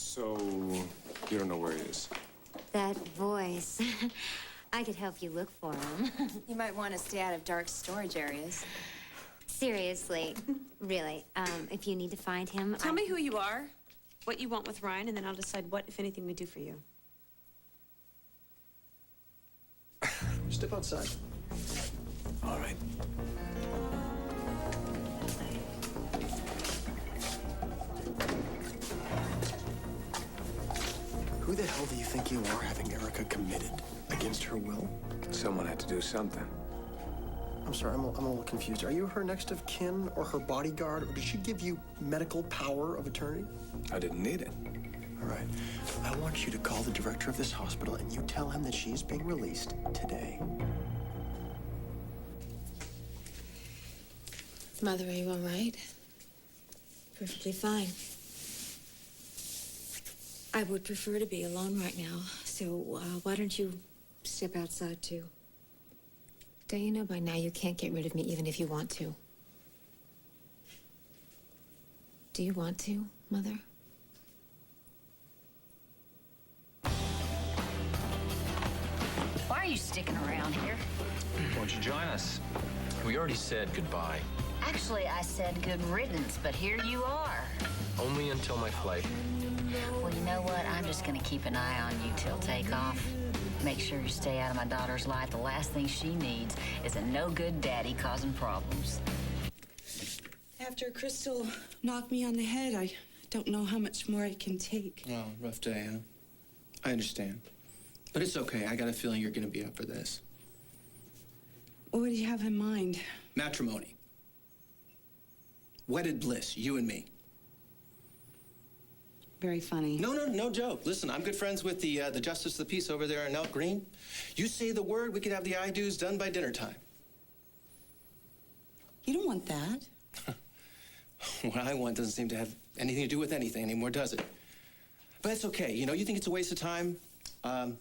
So, you don't know where he is? That voice. I could help you look for him. You might want to stay out of dark storage areas. Seriously, really. If you need to find him, Tell me who you are, what you want with Ryan, and then I'll decide what, if anything, we do for you. Step outside. All right. Who the hell do you think you are, having Erica committed against her will? Someone had to do something. I'm sorry, I'm a little confused. Are you her next of kin or her bodyguard, or did she give you medical power of attorney? I didn't need it. All right. I want you to call the director of this hospital and you tell him that she's being released today. Mother, are you all right? Perfectly fine. I would prefer to be alone right now, so why don't you step outside, too? Don't you know by now you can't get rid of me even if you want to? Do you want to, Mother? Why are you sticking around here? Won't you join us? We already said goodbye. Actually, I said good riddance, but here you are. Only until my flight. Well, you know what? I'm just gonna keep an eye on you till takeoff. Make sure you stay out of my daughter's life. The last thing she needs is a no-good daddy causing problems. After Crystal knocked me on the head, I don't know how much more I can take. Oh, rough day, huh? I understand. But it's okay. I got a feeling you're gonna be up for this. What do you have in mind? Matrimony. Wedded bliss, you and me. Very funny. No joke. Listen, I'm good friends with the Justice of the Peace over there in Elk Green. You say the word, we could have the I-do's done by dinner time. You don't want that. What I want doesn't seem to have anything to do with anything anymore, does it? But it's okay. You know, you think it's a waste of time? I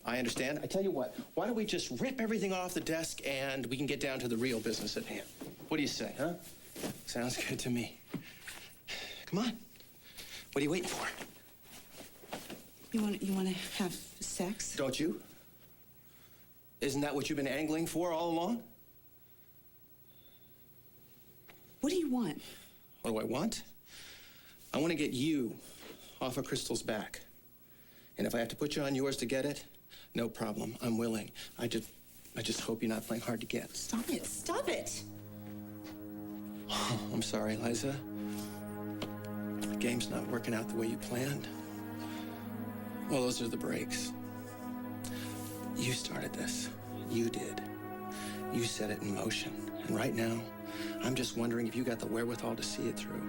understand. I tell you what, why don't we just rip everything off the desk and we can get down to the real business at hand? What do you say, huh? Sounds good to me. Come on. What are you waiting for? You want to have sex? Don't you? Isn't that what you've been angling for all along? What do you want? What do I want? I want to get you off of Crystal's back. And if I have to put you on yours to get it, no problem. I'm willing. I just hope you're not playing hard to get. Stop it. Stop it. Oh, I'm sorry, Liza. The game's not working out the way you planned. Well, those are the breaks. You started this. You did. You set it in motion. And right now, I'm just wondering if you got the wherewithal to see it through.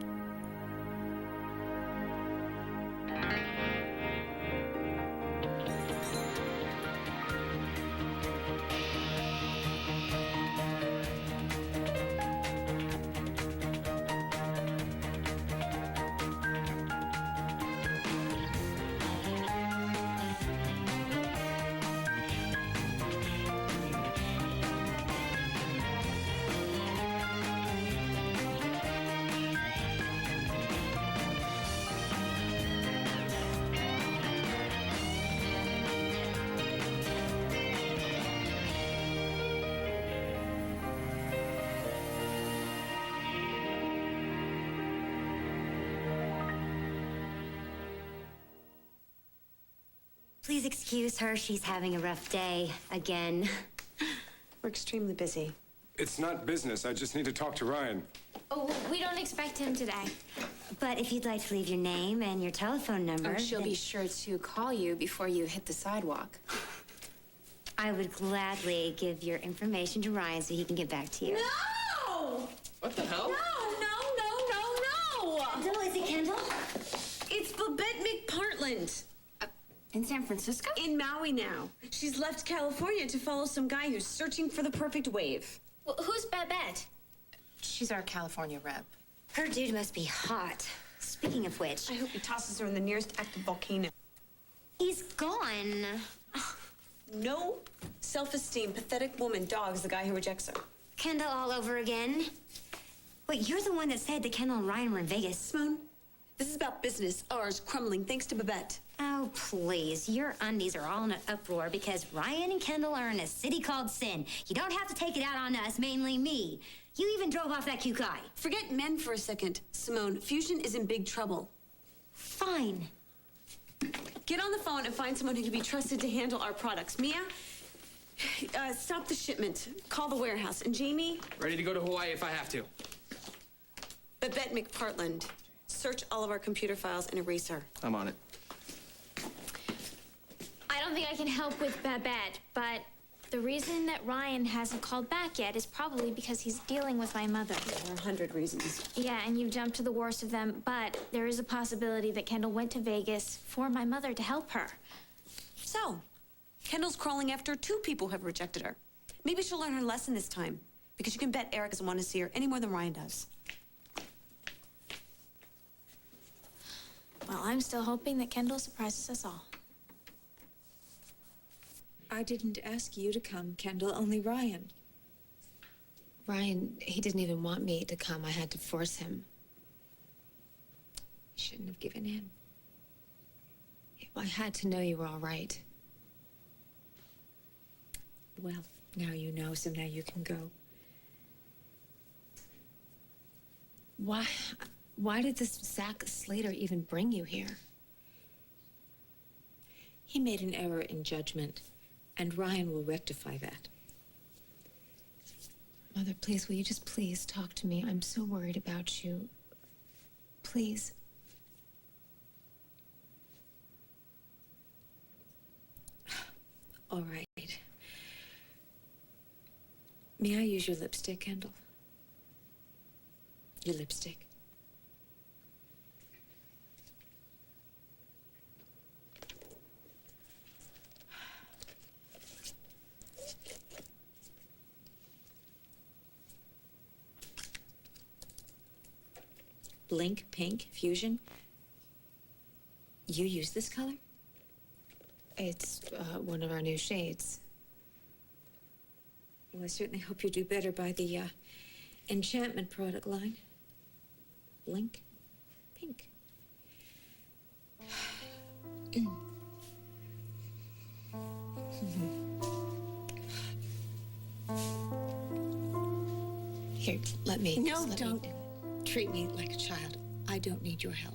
Please excuse her. She's having a rough day again. We're extremely busy. It's not business. I just need to talk to Ryan. Oh, we don't expect him today. But if you'd like to leave your name and your telephone number... Oh, she'll be sure to call you before you hit the sidewalk. I would gladly give your information to Ryan so he can get back to you. No! What the hell? No! Kendall, is it Kendall? It's Babette McPartland. In San Francisco? In Maui now. She's left California to follow some guy who's searching for the perfect wave. Well, who's Babette? She's our California rep. Her dude must be hot. Speaking of which... I hope he tosses her in the nearest active volcano. He's gone. No self-esteem, pathetic woman dogs the guy who rejects her. Kendall all over again. Wait, you're the one that said that Kendall and Ryan were in Vegas. Moon, This is about business. Ours crumbling thanks to Babette. Oh, please. Your undies are all in an uproar because Ryan and Kendall are in a city called Sin. You don't have to take it out on us, mainly me. You even drove off that cute guy. Forget men for a second. Simone, Fusion is in big trouble. Fine. Get on the phone and find someone who can be trusted to handle our products. Mia, stop the shipment. Call the warehouse. And Jamie? Ready to go to Hawaii if I have to. Babette McPartland. Search all of our computer files and erase her. I'm on it. I don't think I can help with Babette, but the reason that Ryan hasn't called back yet is probably because he's dealing with my mother. There are 100 reasons. Yeah, and you jumped to the worst of them, but there is a possibility that Kendall went to Vegas for my mother to help her. So, Kendall's crawling after 2 people who have rejected her. Maybe she'll learn her lesson this time, because you can bet Eric doesn't want to see her any more than Ryan does. Well, I'm still hoping that Kendall surprises us all. I didn't ask you to come, Kendall, only Ryan. Ryan, he didn't even want me to come. I had to force him. I shouldn't have given in. I had to know you were all right. Well, now you know, so now you can go. Why did this Zach Slater even bring you here? He made an error in judgment, and Ryan will rectify that. Mother, please, will you just please talk to me? I'm so worried about you. Please. All right. May I use your lipstick, Kendall? Your lipstick. Blink Pink Fusion. You use this color? It's one of our new shades. Well, I certainly hope you do better by the Enchantment product line. Blink Pink. Here, let me. No, let don't. me treat me like a child. I don't need your help.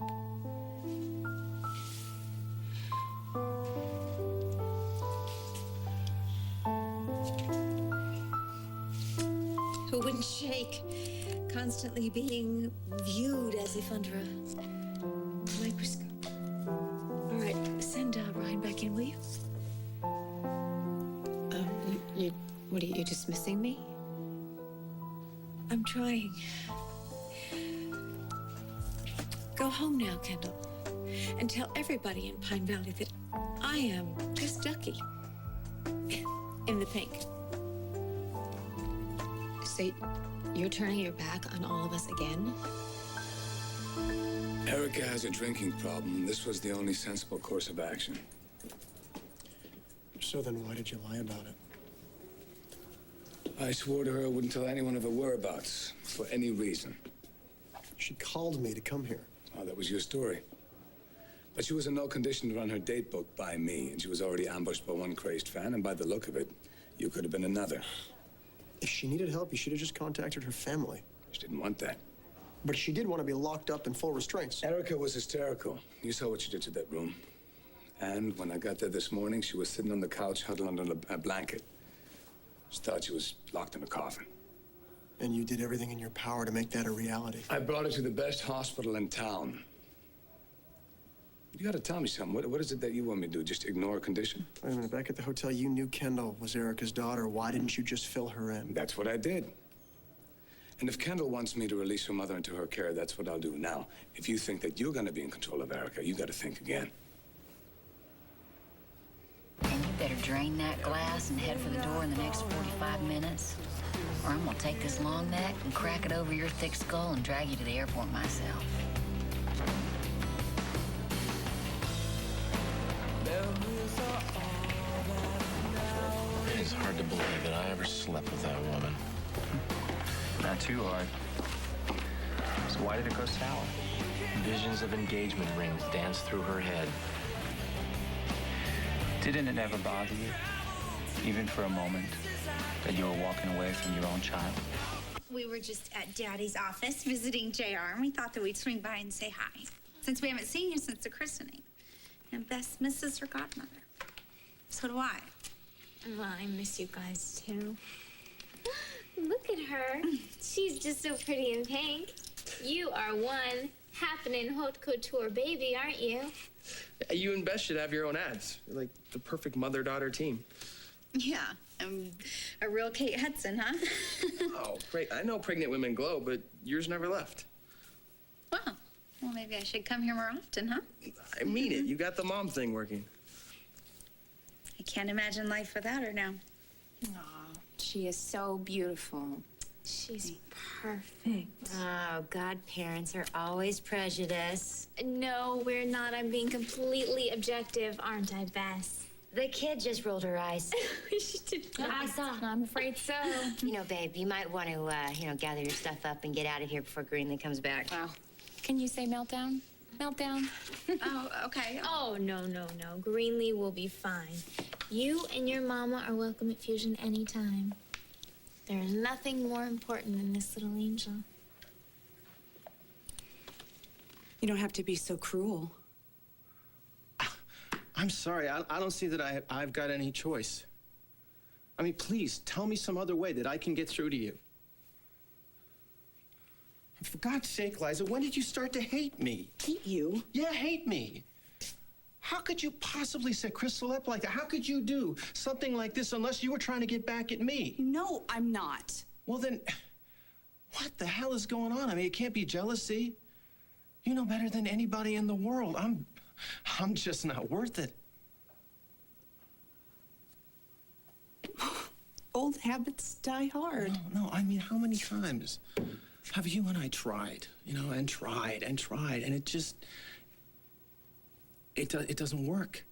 Who wouldn't shake, constantly being viewed as if under a microscope? All right, send Ryan back in, will you? What are you dismissing me? I'm trying. Go home now, Kendall, and tell everybody in Pine Valley that I am just Ducky in the pink. So you're turning your back on all of us again? Erica has a drinking problem. This was the only sensible course of action. So then why did you lie about it? I swore to her I wouldn't tell anyone of her whereabouts, for any reason. She called me to come here. Oh, that was your story. But she was in no condition to run her date book by me, and she was already ambushed by one crazed fan, and by the look of it, you could have been another. If she needed help, you should have just contacted her family. She didn't want that. But she did want to be locked up in full restraints. Erica was hysterical. You saw what she did to that room. And when I got there this morning, she was sitting on the couch, huddled under a blanket. She thought she was locked in a coffin. And you did everything in your power to make that a reality. I brought her to the best hospital in town. You gotta tell me something. What is it that you want me to do? Just ignore her condition? Wait a minute, back at the hotel, you knew Kendall was Erica's daughter. Why didn't you just fill her in? That's what I did. And if Kendall wants me to release her mother into her care, that's what I'll do. Now, if you think that you're gonna be in control of Erica, you gotta think again. And you better drain that glass and head for the door in the next 45 minutes, or I'm gonna take this long neck and crack it over your thick skull and drag you to the airport myself. It's hard to believe that I ever slept with that woman. Not too hard. So why did it go sour? Visions of engagement rings danced through her head. Didn't it ever bother you, even for a moment, that you were walking away from your own child? We were just at Daddy's office visiting JR, and we thought that we'd swing by and say hi, since we haven't seen you since the christening. And Bess misses her godmother. So do I. Well, I miss you guys, too. Look at her. She's just so pretty in pink. You are one happening haute couture baby, aren't you? You and Bess should have your own ads. You're like the perfect mother-daughter team. Yeah, a real Kate Hudson, huh? Oh, great. I know pregnant women glow, but yours never left. Wow. Well, maybe I should come here more often, huh? I mean it. You got the mom thing working. I can't imagine life without her now. Aw, she is so beautiful. She's perfect. Oh, godparents are always prejudiced. No, we're not. I'm being completely objective, aren't I, Bess? The kid just rolled her eyes. She did I saw. I'm afraid so. You know, babe, you might want to, gather your stuff up and get out of here before Greenlee comes back. Wow. Can you say meltdown? Meltdown? Oh, okay. Oh, no. Greenlee will be fine. You and your mama are welcome at Fusion anytime. There's nothing more important than this little angel. You don't have to be so cruel. I'm sorry. I don't see that I've got any choice. I mean, please, tell me some other way that I can get through to you. For God's sake, Liza, when did you start to hate me? Hate you? Yeah, hate me. How could you possibly set Crystal up like that? How could you do something like this unless you were trying to get back at me? No, I'm not. Well, then, what the hell is going on? I mean, it can't be jealousy. You know better than anybody in the world. I'm just not worth it. Old habits die hard. No, I mean, how many times have you and I tried, and tried, and it just, it doesn't work.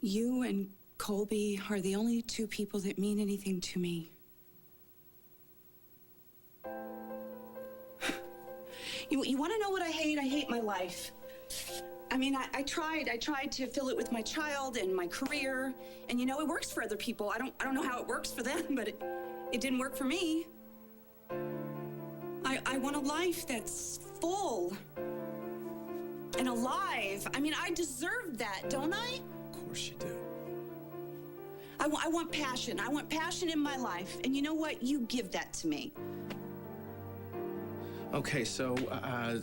You and Colby are the only two people that mean anything to me. You want to know what I hate? I hate my life. I mean, I tried to fill it with my child and my career, and it works for other people. I don't know how it works for them, but it didn't work for me. I want a life that's full and alive. I mean, I deserve that, don't I? Of course you do. I want passion. I want passion in my life, and you know what? You give that to me. Okay, so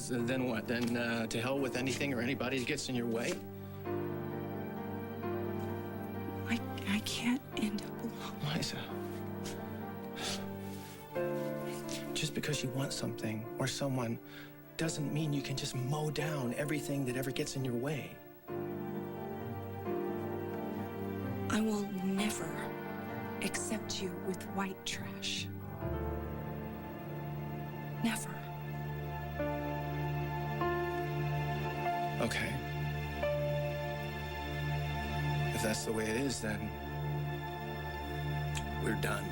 then what? Then to hell with anything or anybody that gets in your way? I can't end up alone. Liza, just because you want something or someone doesn't mean you can just mow down everything that ever gets in your way. I will never accept you with white trash. Never. Okay. If that's the way it is, then we're done.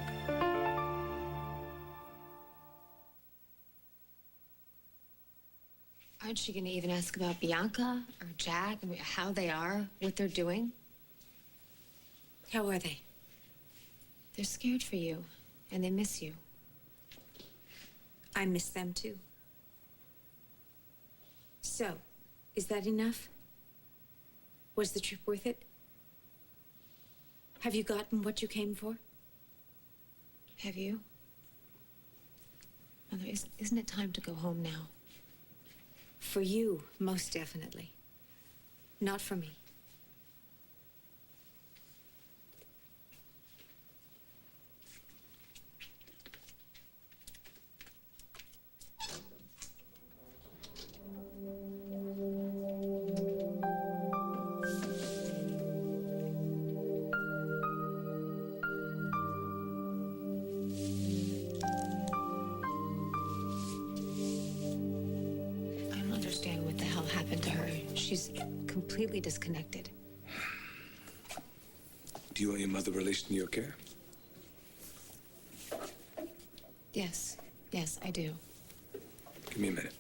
Aren't you going to even ask about Bianca or Jack? I mean, how they are, what they're doing? How are they? They're scared for you, and they miss you. I miss them too. So, is that enough? Was the trip worth it? Have you gotten what you came for? Have you? Mother, isn't it time to go home now? For you, most definitely. Not for me. She's completely disconnected. Do you want your mother released in your care? Yes, I do. Give me a minute.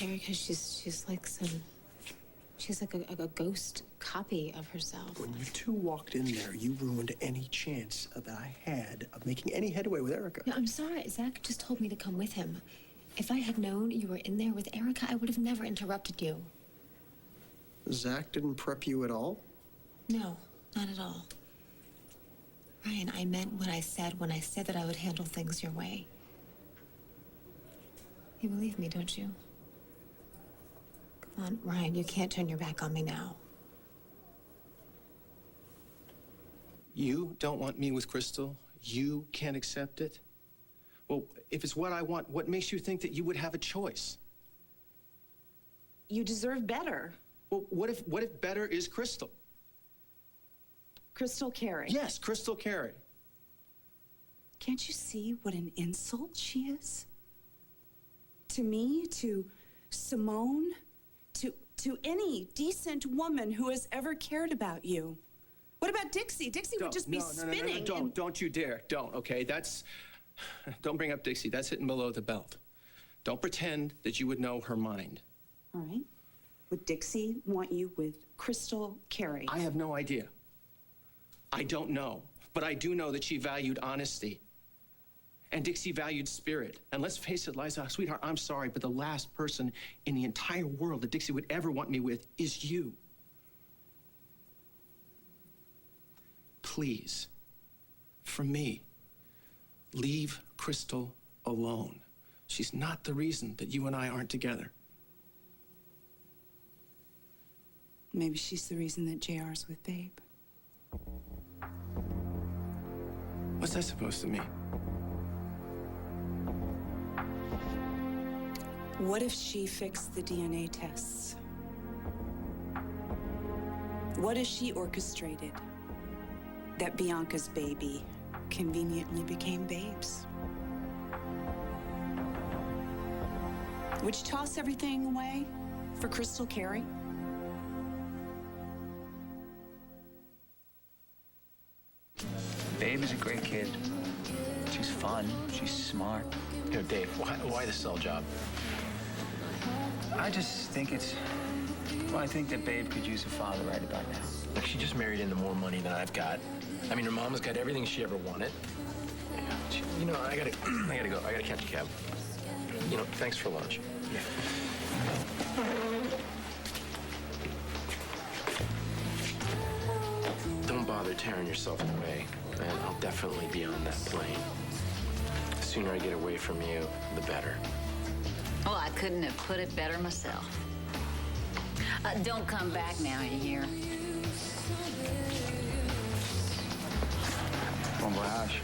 Erica, she's like she's like a ghost copy of herself. When you two walked in there, you ruined any chance that I had of making any headway with Erica. No, I'm sorry. Zach just told me to come with him. If I had known you were in there with Erica, I would have never interrupted you. Zach didn't prep you at all? No, not at all. Ryan, I meant what I said when I said that I would handle things your way. You believe me, don't you? Come on, Ryan, you can't turn your back on me now. You don't want me with Crystal? You can't accept it? Well, if it's what I want, what makes you think that you would have a choice? You deserve better. Well, what if better is Crystal? Crystal Carey. Yes, Crystal Carey. Can't you see what an insult she is? To me, to Simone, to any decent woman who has ever cared about you. What about Dixie? Dixie would just be spinning. No, don't you dare. Don't, okay? Don't bring up Dixie. That's hitting below the belt. Don't pretend that you would know her mind. All right. Would Dixie want you with Crystal Carey? I have no idea. I don't know. But I do know that she valued honesty. And Dixie valued spirit. And let's face it, Liza, sweetheart, I'm sorry, but the last person in the entire world that Dixie would ever want me with is you. Please, for me, leave Crystal alone. She's not the reason that you and I aren't together. Maybe she's the reason that JR's with Babe. What's that supposed to mean? What if she fixed the DNA tests? What if she orchestrated that Bianca's baby conveniently became Babe's? Would you toss everything away for Crystal Carey? Babe is a great kid. She's fun. She's smart. You know, Dave, why the cell job? I just think I think that Babe could use a father right about now. Look, she just married into more money than I've got. I mean, her mama's got everything she ever wanted. You know, I gotta go. I gotta catch a cab. You know, thanks for lunch. Yeah. Don't bother tearing yourself away, and I'll definitely be on that plane. The sooner I get away from you, the better. Oh, I couldn't have put it better myself. Don't come back now, you hear? Bon voyage.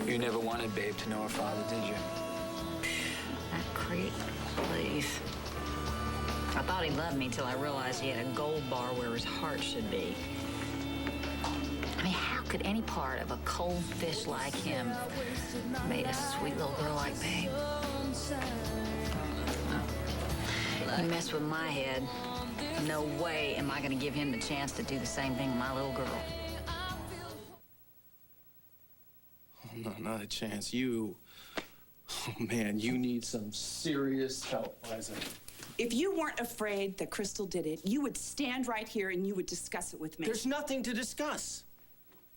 You never wanted Babe to know her father, did you? That creep, please. I thought he loved me till I realized he had a gold bar where his heart should be. I mean, how could any part of a cold fish like him made a sweet little girl like Babe? He messed with my head. No way am I going to give him the chance to do the same thing with my little girl. Oh, no, not a chance. Oh, man, you need some serious help, Liza. If you weren't afraid that Crystal did it, you would stand right here and you would discuss it with me. There's nothing to discuss.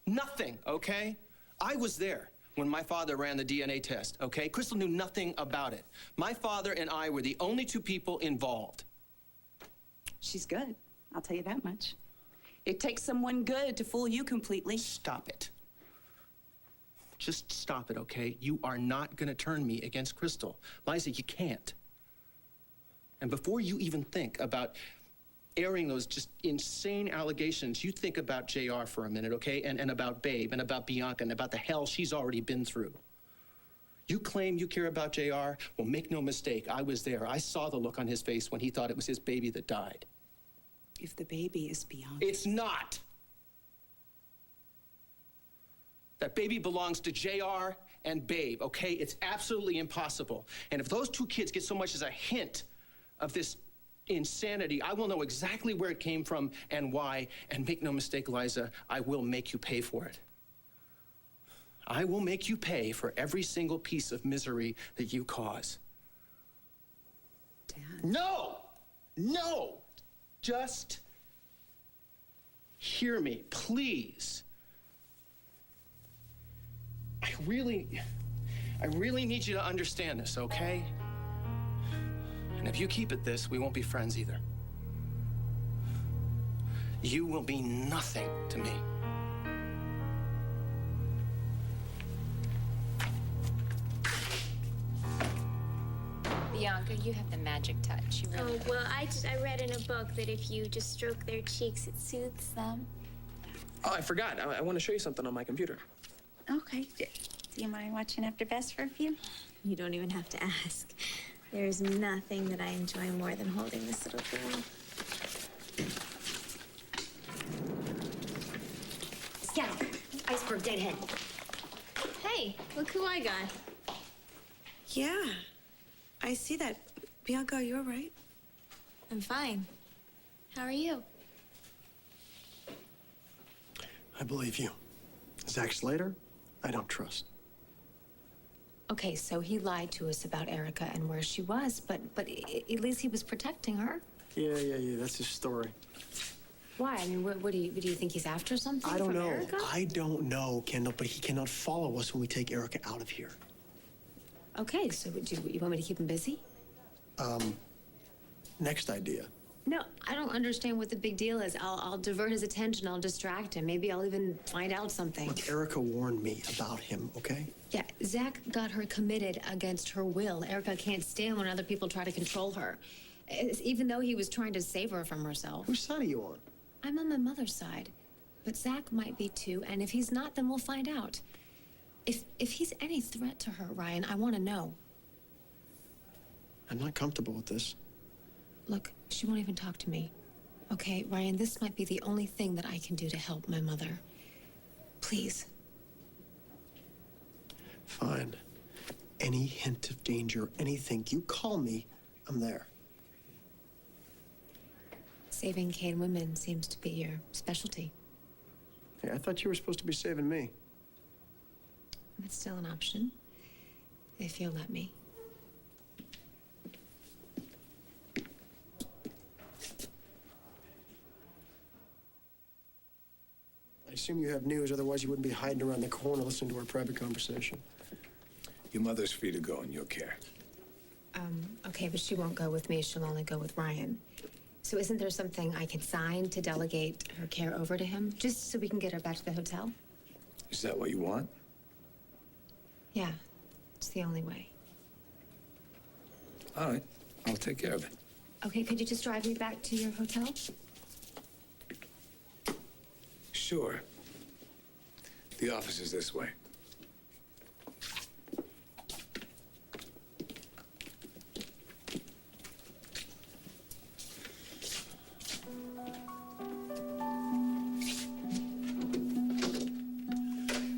Nothing, okay? I was there when my father ran the DNA test, okay? Crystal knew nothing about it. My father and I were the only two people involved. She's good. I'll tell you that much. It takes someone good to fool you completely. Stop it. Just stop it, okay? You are not gonna turn me against Crystal. Liza, you can't. And before you even think about airing those just insane allegations, you think about JR for a minute, okay? And about Babe, and about Bianca, and about the hell she's already been through. You claim you care about JR? Well, make no mistake, I was there. I saw the look on his face when he thought it was his baby that died. If the baby is Bianca. It's not! That baby belongs to JR and Babe, okay? It's absolutely impossible. And if those two kids get so much as a hint of this insanity, I will know exactly where it came from and why. And make no mistake, Liza, I will make you pay for it. I will make you pay for every single piece of misery that you cause. Dad. No! No! Just hear me, please. I really need you to understand this, okay? And if you keep it this, we won't be friends either. You will be nothing to me. Bianca, you have the magic touch. You really Oh, well, I read in a book that if you just stroke their cheeks, it soothes them. Oh, I forgot. I want to show you something on my computer. Okay. Do you mind watching After Best for a few? You don't even have to ask. There's nothing that I enjoy more than holding this little girl. Scout, iceberg deadhead. Hey, look who I got. Yeah, I see that. Bianca, you're right. I'm fine. How are you? I believe you. Zach Slater, I don't trust. Okay, so he lied to us about Erica and where she was, but at least he was protecting her. Yeah, that's his story. Why? I mean, what do you think he's after something? I don't from know. Erica? I don't know, Kendall, but he cannot follow us when we take Erica out of here. Okay, so you want me to keep him busy? Next idea. No, I don't understand what the big deal is. I'll divert his attention. I'll distract him. Maybe I'll even find out something. Look, Erica warned me about him, okay? Yeah, Zach got her committed against her will. Erica can't stand when other people try to control her, even though he was trying to save her from herself. Whose side are you on? I'm on my mother's side, but Zach might be too, and if he's not, then we'll find out. If he's any threat to her, Ryan, I want to know. I'm not comfortable with this. Look, she won't even talk to me. Okay, Ryan, this might be the only thing that I can do to help my mother. Please. Fine. Any hint of danger, anything, you call me, I'm there. Saving Kane women seems to be your specialty. Hey, I thought you were supposed to be saving me. That's still an option, if you'll let me. I assume you have news, otherwise you wouldn't be hiding around the corner listening to our private conversation. Your mother's free to go in your care. Okay, but she won't go with me. She'll only go with Ryan. So isn't there something I can sign to delegate her care over to him, just so we can get her back to the hotel? Is that what you want? Yeah, it's the only way. All right, I'll take care of it. Okay, could you just drive me back to your hotel? Sure. The office is this way.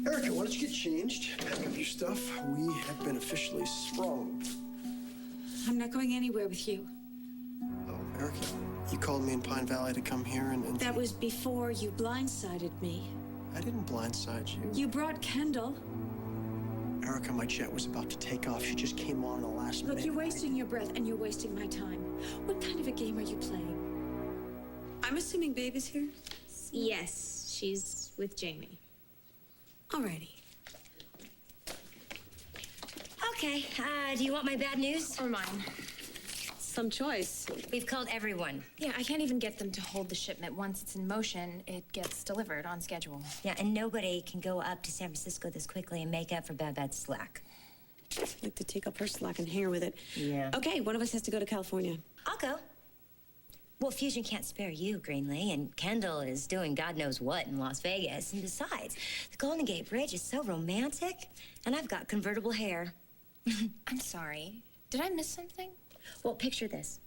Erica, why don't you get changed? Pack up your stuff. We have been officially sprung. I'm not going anywhere with you. Oh, Erica, you called me in Pine Valley to come here and That was before you blindsided me. I didn't blindside you. You brought Kendall. Erica, my jet was about to take off. She just came on in the last minute. Look, you're wasting your breath and you're wasting my time. What kind of a game are you playing? I'm assuming Babe is here? Yes, she's with Jamie. Alrighty. Okay, do you want my bad news? Or mine? Some choice. We've called everyone. Yeah, I can't even get them to hold the shipment. Once it's in motion, it gets delivered on schedule. Yeah, and nobody can go up to San Francisco this quickly and make up for bad slack. I'd like to take up her slack and hair with it. Yeah. Okay, one of us has to go to California. I'll go. Well, Fusion can't spare you, Greenlee, and Kendall is doing God knows what in Las Vegas. And besides, the Golden Gate Bridge is so romantic, and I've got convertible hair. I'm sorry. Did I miss something? Well, picture this.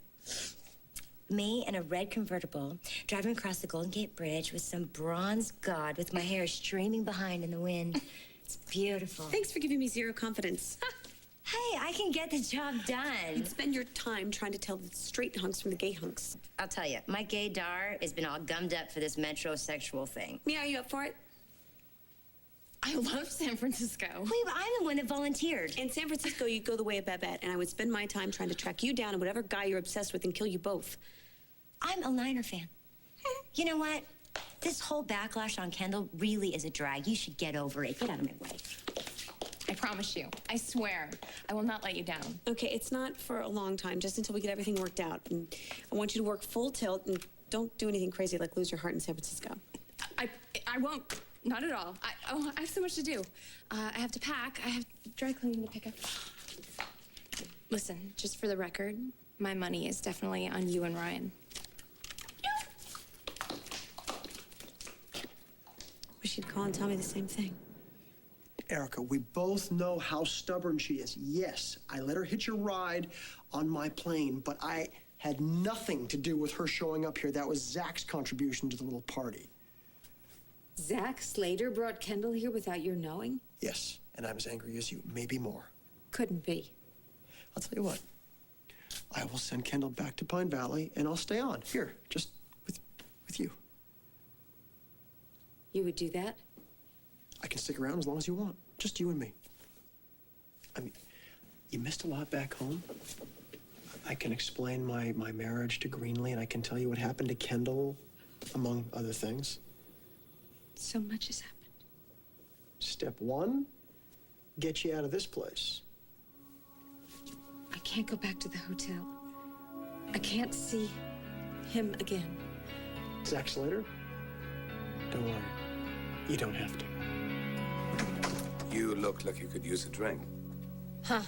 Me in a red convertible, driving across the Golden Gate Bridge with some bronze god with my hair streaming behind in the wind. It's beautiful. Thanks for giving me zero confidence. Hey, I can get the job done. You'd spend your time trying to tell the straight hunks from the gay hunks. I'll tell you, my gaydar has been all gummed up for this metrosexual thing. Mia, are you up for it? I love San Francisco. Wait, but I'm the one that volunteered. In San Francisco, you'd go the way of Babette, and I would spend my time trying to track you down and whatever guy you're obsessed with and kill you both. I'm a Niner fan. You know what? This whole backlash on Kendall really is a drag. You should get over it. Get out of my way. I promise you. I swear. I will not let you down. Okay, it's not for a long time, just until we get everything worked out. And I want you to work full tilt and don't do anything crazy like lose your heart in San Francisco. I won't. Not at all. I have so much to do. I have to pack. I have dry cleaning to pick up. Listen, just for the record, my money is definitely on you and Ryan. Wish you'd call and tell me the same thing. Erica, we both know how stubborn she is. Yes, I let her hitch a ride on my plane, but I had nothing to do with her showing up here. That was Zach's contribution to the little party. Zach Slater brought Kendall here without your knowing? Yes, and I'm as angry as you, maybe more. Couldn't be. I'll tell you what. I will send Kendall back to Pine Valley, and I'll stay on here, just with you. You would do that? I can stick around as long as you want. Just you and me. I mean, you missed a lot back home. I can explain my marriage to Greenlee, and I can tell you what happened to Kendall, among other things. So much has happened. Step one, get you out of this place. I can't go back to the hotel. I can't see him again. Zach Slater, don't worry. You don't have to. You look like you could use a drink. Huh.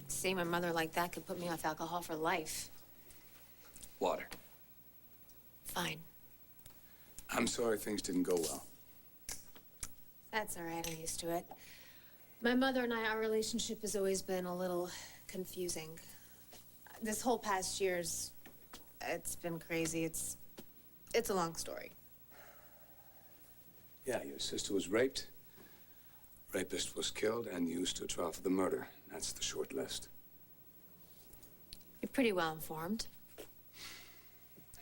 Seeing my mother like that could put me off alcohol for life. Water. Fine. I'm sorry things didn't go well. That's all right. I'm used to it. My mother and I, our relationship has always been a little confusing. This whole past year's, it's been crazy. It's a long story. Yeah, your sister was raped. Rapist was killed and you stood trial for the murder. That's the short list. You're pretty well informed.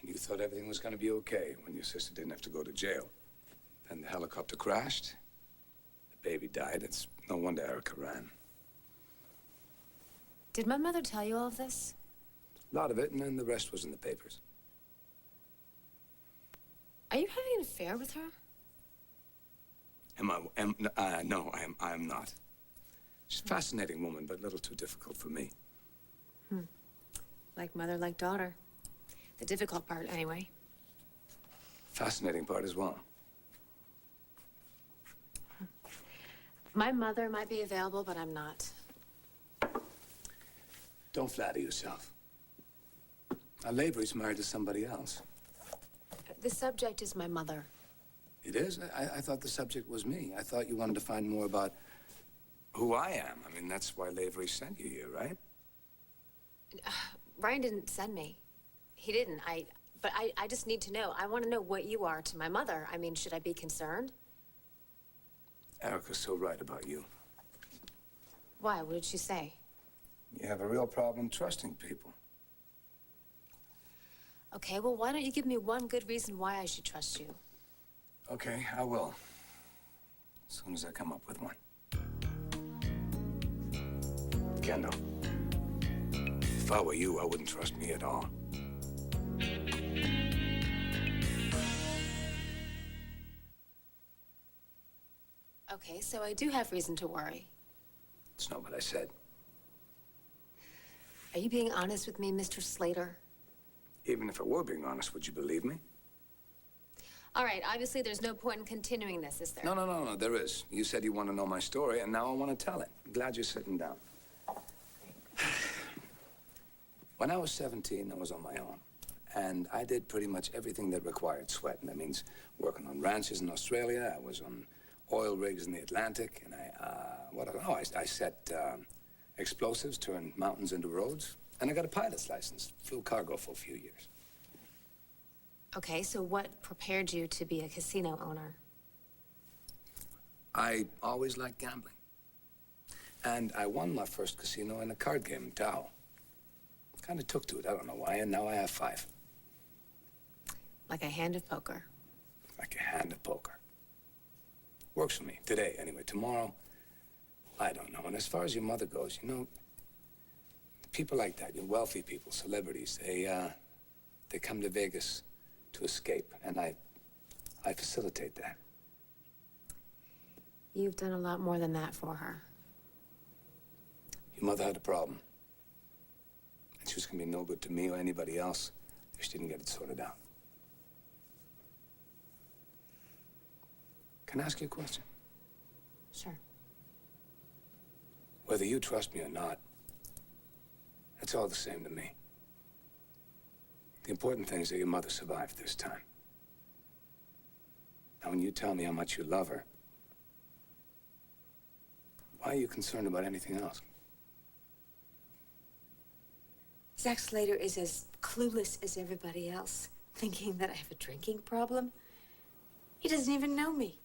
And you thought everything was going to be okay when your sister didn't have to go to jail. Then the helicopter crashed. The baby died. It's no wonder Erica ran. Did my mother tell you all of this? A lot of it, and then the rest was in the papers. Are you having an affair with her? No, I am not. She's a fascinating woman, but a little too difficult for me. Like mother, like daughter. The difficult part, anyway. Fascinating part as well. My mother might be available, but I'm not. Don't flatter yourself. Now, Lavery's married to somebody else. The subject is my mother. It is? I thought the subject was me. I thought you wanted to find more about who I am. I mean, that's why Lavery sent you here, right? Ryan didn't send me. He didn't. But I just need to know. I want to know what you are to my mother. I mean, should I be concerned? Erica's so right about you. Why? What did she say? You have a real problem trusting people. Okay, well, why don't you give me one good reason why I should trust you? Okay, I will. As soon as I come up with one. Kendall, if I were you, I wouldn't trust me at all. Okay, so I do have reason to worry. It's not what I said. Are you being honest with me, Mr. Slater? Even if I were being honest, would you believe me? All right, obviously there's no point in continuing this, is there? No, there is. You said you want to know my story, and now I want to tell it. I'm glad you're sitting down. When I was 17, I was on my own. And I did pretty much everything that required sweat. And that means working on ranches in Australia. I was on oil rigs in the Atlantic. And I set explosives, turned mountains into roads. And I got a pilot's license. Flew cargo for a few years. Okay, so what prepared you to be a casino owner? I always liked gambling. And I won my first casino in a card game in Tao. Kind of took to it, I don't know why, and now I have 5. Like a hand of poker. Like a hand of poker. Works for me. Today, anyway. Tomorrow, I don't know. And as far as your mother goes, you know, people like that, you wealthy people, celebrities, they come to Vegas to escape, and I facilitate that. You've done a lot more than that for her. Your mother had a problem. And she was gonna be no good to me or anybody else if she didn't get it sorted out. Can I ask you a question? Sure. Whether you trust me or not, it's all the same to me. The important thing is that your mother survived this time. Now, when you tell me how much you love her, why are you concerned about anything else? Zach Slater is as clueless as everybody else, thinking that I have a drinking problem. He doesn't even know me.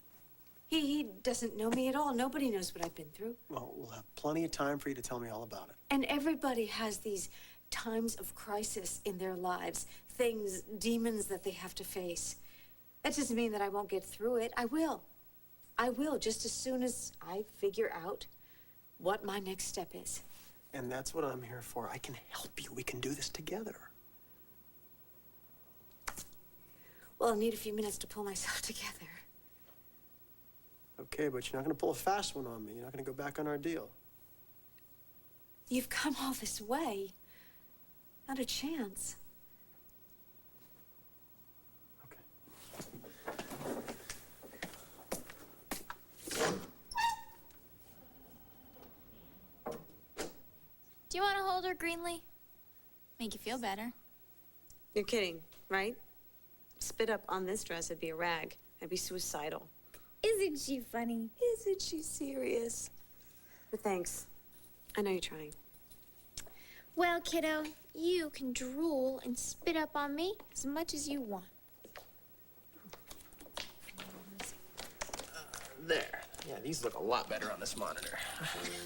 He doesn't know me at all. Nobody knows what I've been through. Well, we'll have plenty of time for you to tell me all about it. And everybody has these times of crisis in their lives, things, demons that they have to face. That doesn't mean that I won't get through it. I will. I will, just as soon as I figure out what my next step is. And that's what I'm here for. I can help you. We can do this together. Well, I'll need a few minutes to pull myself together. Okay, but you're not going to pull a fast one on me. You're not going to go back on our deal. You've come all this way. Not a chance. Do you want to hold her, Greenlee? Make you feel better. You're kidding, right? Spit up on this dress, it'd be a rag. I'd be suicidal. Isn't she funny? Isn't she serious? But thanks. I know you're trying. Well, kiddo, you can drool and spit up on me as much as you want. There. Yeah, these look a lot better on this monitor.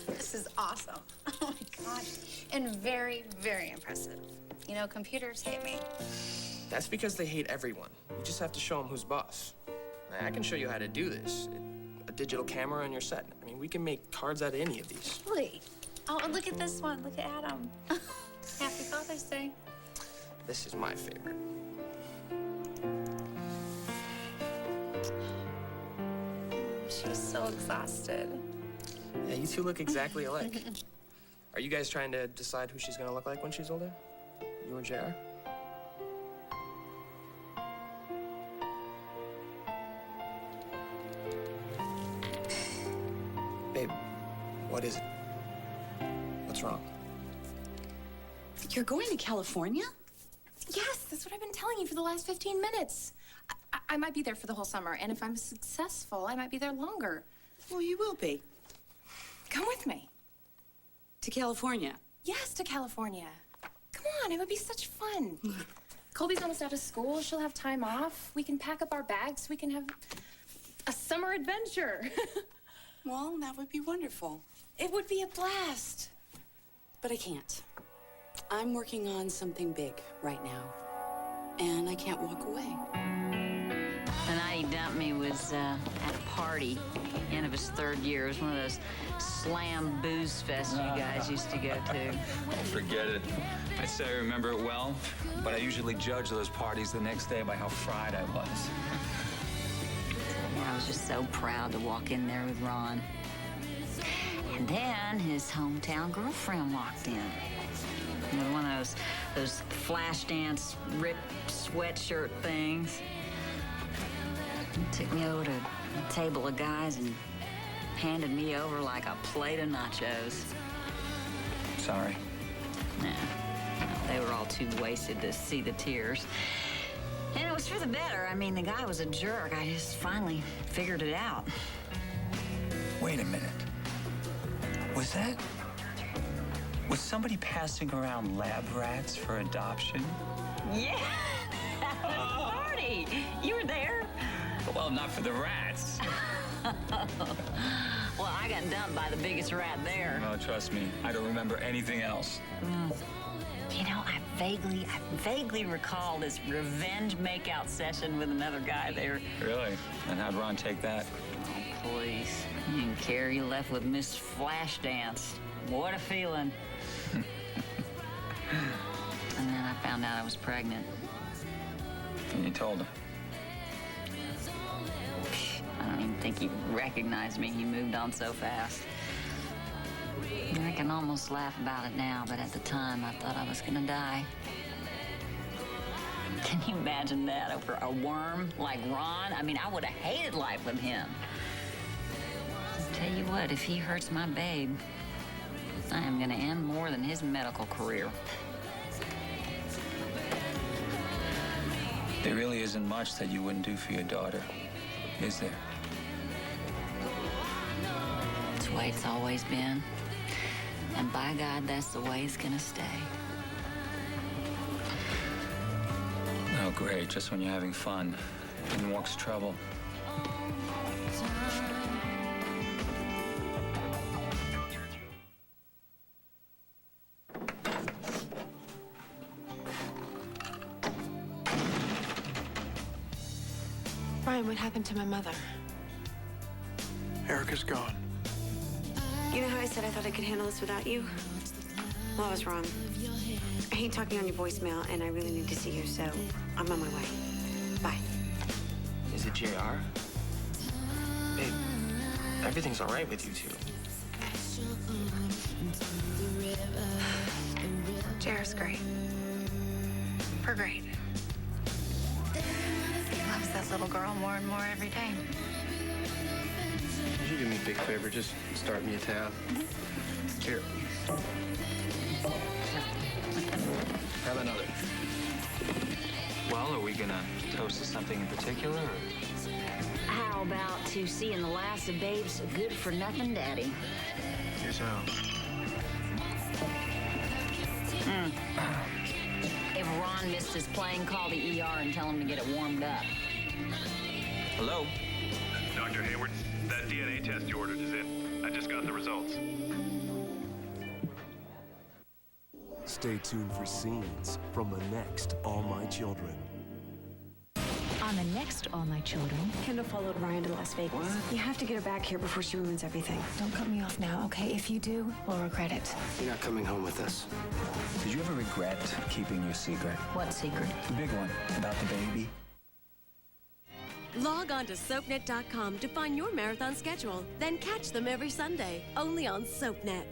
This is awesome. Oh my gosh. And very, very impressive. You know, computers hate me. That's because they hate everyone. You just have to show them who's boss. I can show you how to do this. A digital camera on your set. I mean, we can make cards out of any of these. Really? Oh, and look at this one. Look at Adam. Happy Father's Day. This is my favorite. She's so exhausted. Yeah, you two look exactly alike. Are you guys trying to decide who she's gonna look like when she's older? You or JR? Babe, what is it? What's wrong? You're going to California? Yes, that's what I've been telling you for the last 15 minutes. I might be there for the whole summer, and if I'm successful, I might be there longer. Well, you will be. Come with me. To California? Yes, to California. Come on, it would be such fun. Colby's almost out of school. She'll have time off. We can pack up our bags. We can have a summer adventure. Well, that would be wonderful. It would be a blast. But I can't. I'm working on something big right now, and I can't walk away. The night he dumped me was at a party, end of his third year. It was one of those slam booze fests you guys used to go to. Forget it. I say I remember it well, but I usually judge those parties the next day by how fried I was. I was just so proud to walk in there with Ron. And then his hometown girlfriend walked in. You know, one of those flash dance ripped sweatshirt things. He took me over to a table of guys and handed me over like a plate of nachos. Sorry. Nah, they were all too wasted to see the tears. And it was for the better. I mean, the guy was a jerk. I just finally figured it out. Wait a minute. Was somebody passing around lab rats for adoption? Yeah, at the party. You were there? Well, not for the rats. Well, I got dumped by the biggest rat there. Well, trust me, I don't remember anything else. You know, I vaguely recall this revenge makeout session with another guy there. Really? And how'd Ron take that? police. And Carrie left with Miss Flashdance. What a feeling. And then I found out I was pregnant. And you told him. I don't even think he recognized me. He moved on so fast. I can almost laugh about it now, but at the time, I thought I was gonna die. Can you imagine that over a worm like Ron? I mean, I would have hated life with him. Tell you what, if he hurts my babe, I am gonna end more than his medical career. There really isn't much that you wouldn't do for your daughter, is there? It's the way it's always been. And by God, that's the way it's gonna stay. Oh, great. Just when you're having fun. In walks trouble. Brian, what happened to my mother? Erica's gone. You know how I said I thought I could handle this without you? Well, I was wrong. I hate talking on your voicemail, and I really need to see you, so I'm on my way. Bye. Is it JR? Babe, everything's all right with you two. JR's great. We're great. He loves that little girl more and more every day. Would you do me a big favor? Just start me a tab. Here. Have another. Well, are we gonna toast to something in particular? Or? How about to seeing the last of Babe's good-for-nothing daddy? Here's how. If Ron missed his plane, call the ER and tell him to get it warmed up. Hello? Dr. Hayward, that DNA test you ordered is in. I just got the results. Stay tuned for scenes from the next All My Children. On the next All My Children, Kendall followed Ryan to Las Vegas. What? You have to get her back here before she ruins everything. Don't cut me off now, okay? If you do, we'll regret it. You're not coming home with us. Did you ever regret keeping your secret? What secret? The big one, about the baby. Log on to SoapNet.com to find your marathon schedule. Then catch them every Sunday, only on SoapNet.